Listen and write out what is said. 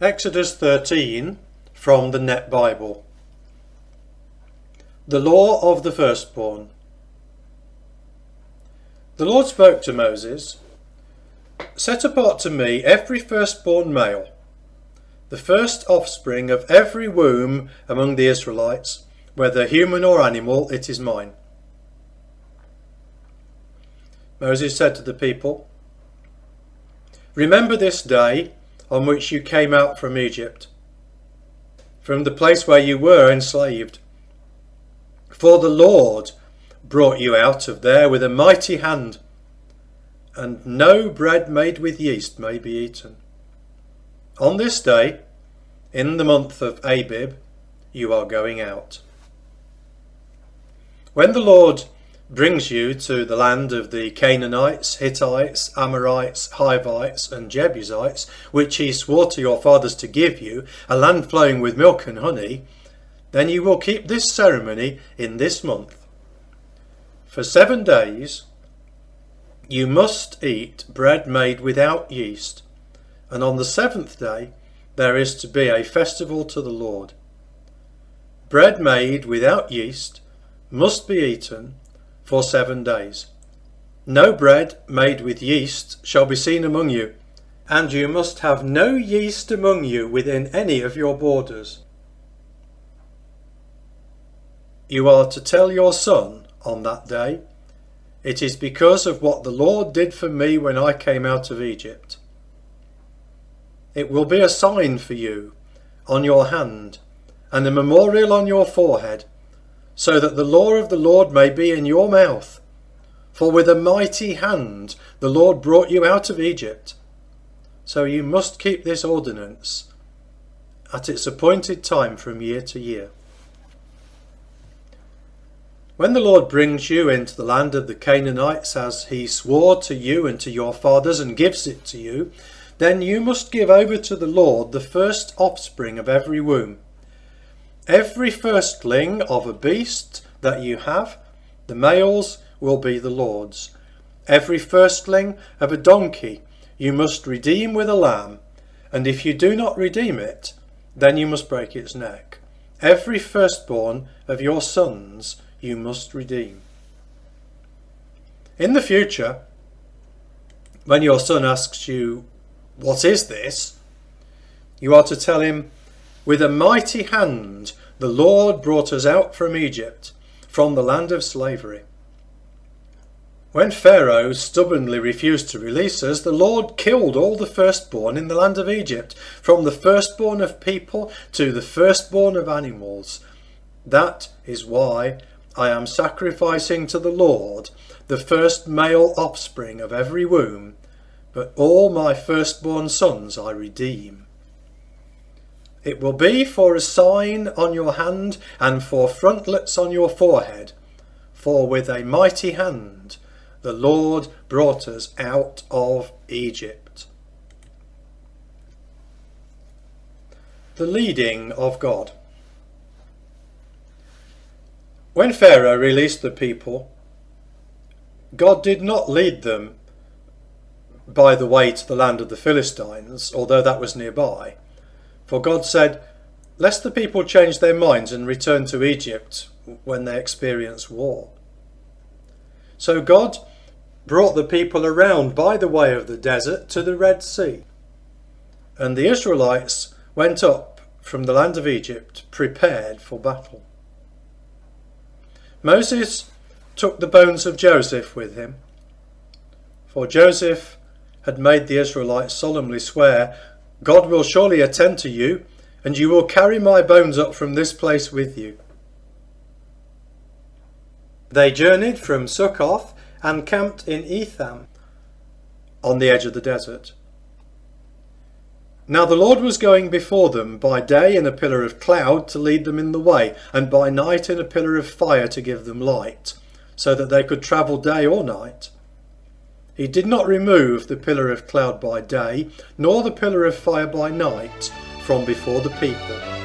Exodus 13 from the Net Bible. The law of the firstborn. The Lord spoke to Moses, "Set apart to me every firstborn male, the first offspring of every womb among the Israelites, whether human or animal, it is mine." Moses said to the people, "Remember this day on which you came out from Egypt, from the place where you were enslaved. For the Lord brought you out of there with a mighty hand, and no bread made with yeast may be eaten. On this day, in the month of Abib, you are going out. When the Lord brings you to the land of the Canaanites, Hittites, Amorites, Hivites and Jebusites, which he swore to your fathers to give you, a land flowing with milk and honey, then you will keep this ceremony in this month. For 7 days you must eat bread made without yeast, and on the 7th day there is to be a festival to the Lord. Bread made without yeast must be eaten for 7 days. No bread made with yeast shall be seen among you, and you must have no yeast among you within any of your borders. You are to tell your son on that day, 'It is because of what the Lord did for me when I came out of Egypt.' It will be a sign for you on your hand and a memorial on your forehead, so that the law of the Lord may be in your mouth. For with a mighty hand the Lord brought you out of Egypt. So you must keep this ordinance at its appointed time from year to year. When the Lord brings you into the land of the Canaanites, as he swore to you and to your fathers, and gives it to you, then you must give over to the Lord the first offspring of every womb. Every firstling of a beast that you have, the males will be the Lord's. Every firstling of a donkey you must redeem with a lamb, and if you do not redeem it, then you must break its neck. Every firstborn of your sons you must redeem." In the future, when your son asks you, "What is this?" you are to tell him, "With a mighty hand the Lord brought us out from Egypt, from the land of slavery. When Pharaoh stubbornly refused to release us, the Lord killed all the firstborn in the land of Egypt, from the firstborn of people to the firstborn of animals. That is why I am sacrificing to the Lord the first male offspring of every womb, but all my firstborn sons I redeem. It will be for a sign on your hand and for frontlets on your forehead, for with a mighty hand the Lord brought us out of Egypt." The leading of God. When Pharaoh released the people, God did not lead them by the way to the land of the Philistines, although that was nearby. For God said, "Lest the people change their minds and return to Egypt when they experience war." So God brought the people around by the way of the desert to the Red Sea, and the Israelites went up from the land of Egypt prepared for battle. Moses took the bones of Joseph with him, for Joseph had made the Israelites solemnly swear, "God will surely attend to you, and you will carry my bones up from this place with you." They journeyed from Succoth and camped in Etham, on the edge of the desert. Now the Lord was going before them by day in a pillar of cloud to lead them in the way, and by night in a pillar of fire to give them light, so that they could travel day or night. He did not remove the pillar of cloud by day, nor the pillar of fire by night from before the people.